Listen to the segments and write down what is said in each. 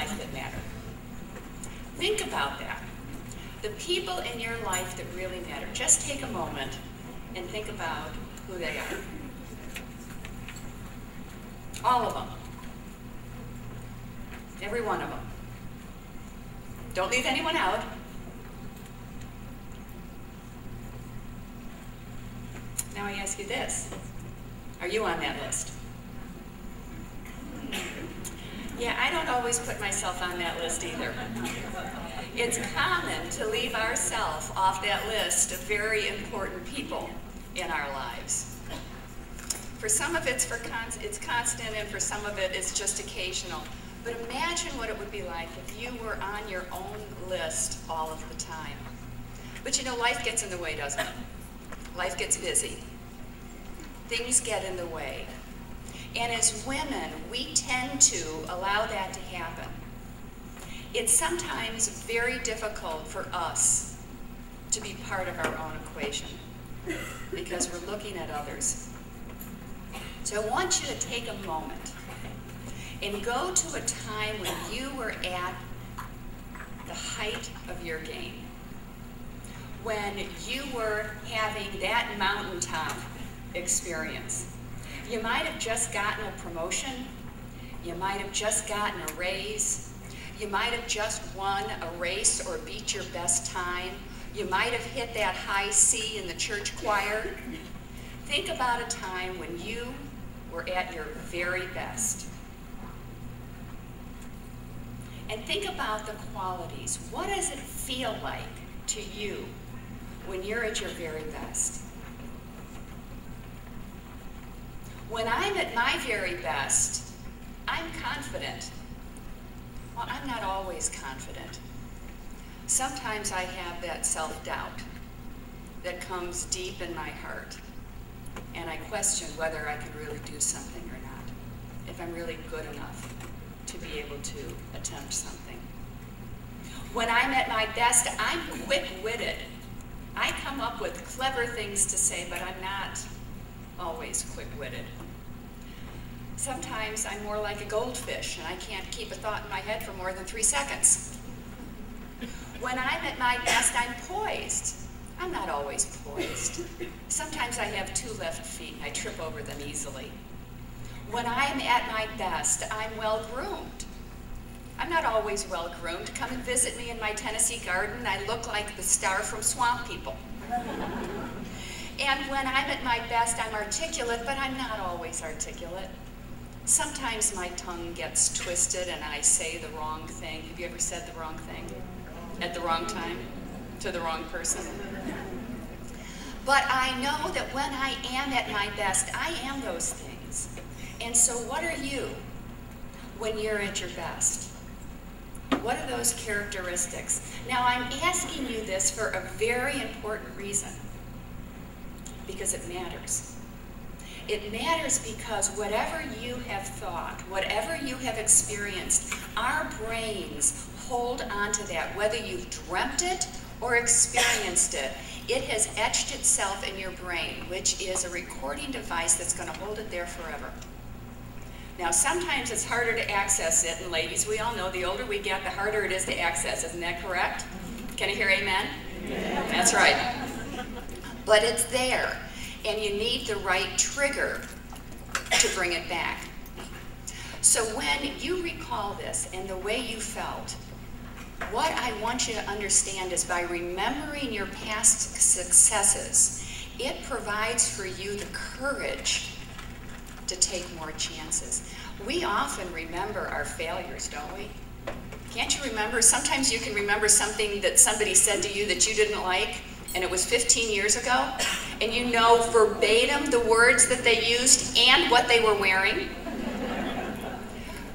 life that matter. Think about that. The people in your life that really matter. Just take a moment and think about who they are. All of them. Every one of them. Don't leave anyone out. Now I ask you this. Are you on that list? Yeah, I don't always put myself on that list either. It's common to leave ourselves off that list of very important people in our lives. For some of it's constant, and for some of it it's just occasional. But imagine what it would be like if you were on your own list all of the time. But you know, life gets in the way, doesn't it? Life gets busy. Things get in the way. And as women, we tend to allow that to happen. It's sometimes very difficult for us to be part of our own equation because we're looking at others. So I want you to take a moment and go to a time when you were at the height of your game, when you were having that mountaintop experience. You might have just gotten a promotion. You might have just gotten a raise. You might have just won a race or beat your best time. You might have hit that high C in the church choir. Think about a time when you were at your very best. And think about the qualities. What does it feel like to you when you're at your very best? When I'm at my very best, I'm confident. Well, I'm not always confident. Sometimes I have that self-doubt that comes deep in my heart, and I question whether I can really do something or not, if I'm really good enough to be able to attempt something. When I'm at my best, I'm quick-witted. I come up with clever things to say, but I'm not always quick-witted. Sometimes I'm more like a goldfish, and I can't keep a thought in my head for more than 3 seconds. When I'm at my best, I'm poised. I'm not always poised. Sometimes I have 2 left feet, and I trip over them easily. When I'm at my best, I'm well-groomed. I'm not always well-groomed. Come and visit me in my Tennessee garden. I look like the star from Swamp People. And when I'm at my best, I'm articulate, but I'm not always articulate. Sometimes my tongue gets twisted and I say the wrong thing. Have you ever said the wrong thing at the wrong time to the wrong person? But I know that when I am at my best, I am those things. And so what are you when you're at your best? What are those characteristics? Now I'm asking you this for a very important reason, because it matters. It matters because whatever you have thought, whatever you have experienced, our brains hold onto that. Whether you've dreamt it or experienced it, it has etched itself in your brain, which is a recording device that's going to hold it there forever. Now, sometimes it's harder to access it, and ladies, we all know the older we get, the harder it is to access. Isn't that correct? Can I hear amen? Yeah. That's right. But it's there. And you need the right trigger to bring it back. So when you recall this and the way you felt, what I want you to understand is by remembering your past successes, it provides for you the courage to take more chances. We often remember our failures, don't we? Can't you remember? Sometimes you can remember something that somebody said to you that you didn't like, and it was 15 years ago, and you know verbatim the words that they used and what they were wearing.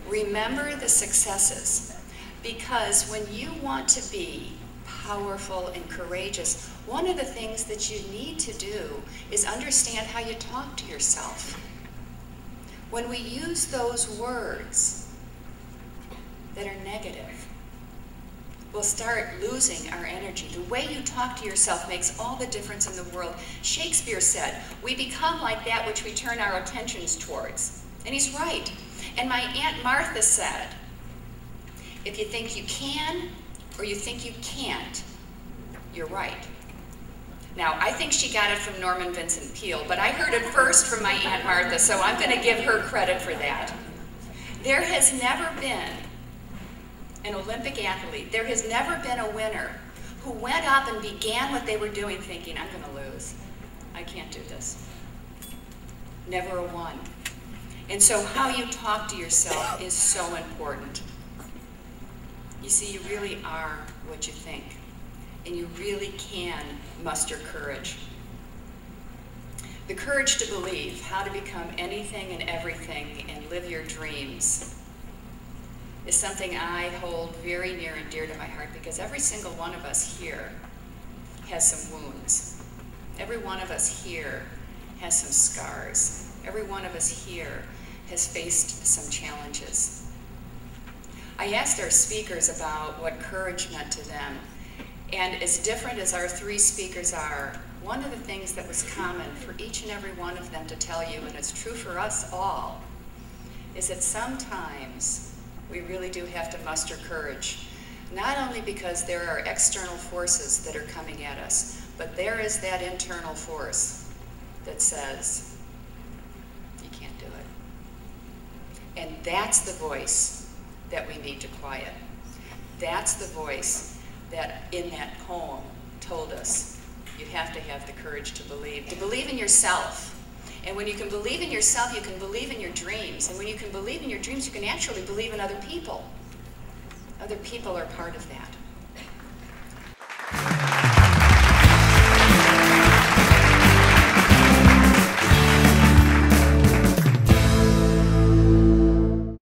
Remember the successes, because when you want to be powerful and courageous, one of the things that you need to do is understand how you talk to yourself. When we use those words that are negative, we'll start losing our energy. The way you talk to yourself makes all the difference in the world. Shakespeare said, we become like that which we turn our attentions towards. And he's right. And my Aunt Martha said, If you think you can or you think you can't, you're right. Now, I think she got it from Norman Vincent Peale, but I heard it first from my Aunt Martha, so I'm going to give her credit for that. There has never been an Olympic athlete, there has never been a winner who went up and began what they were doing thinking, I'm going to lose. I can't do this. Never a one. And so how you talk to yourself is so important. You see, you really are what you think, and you really can muster courage. The courage to believe, how to become anything and everything and live your dreams, is something I hold very near and dear to my heart, because every single one of us here has some wounds. Every one of us here has some scars. Every one of us here has faced some challenges. I asked our speakers about what courage meant to them, and as different as our three speakers are, one of the things that was common for each and every one of them to tell you, and it's true for us all, is that sometimes we really do have to muster courage, not only because there are external forces that are coming at us, but there is that internal force that says, you can't do it. And that's the voice that we need to quiet. That's the voice that in that poem told us you have to have the courage to believe in yourself. And when you can believe in yourself, you can believe in your dreams. And when you can believe in your dreams, you can actually believe in other people. Other people are part of that.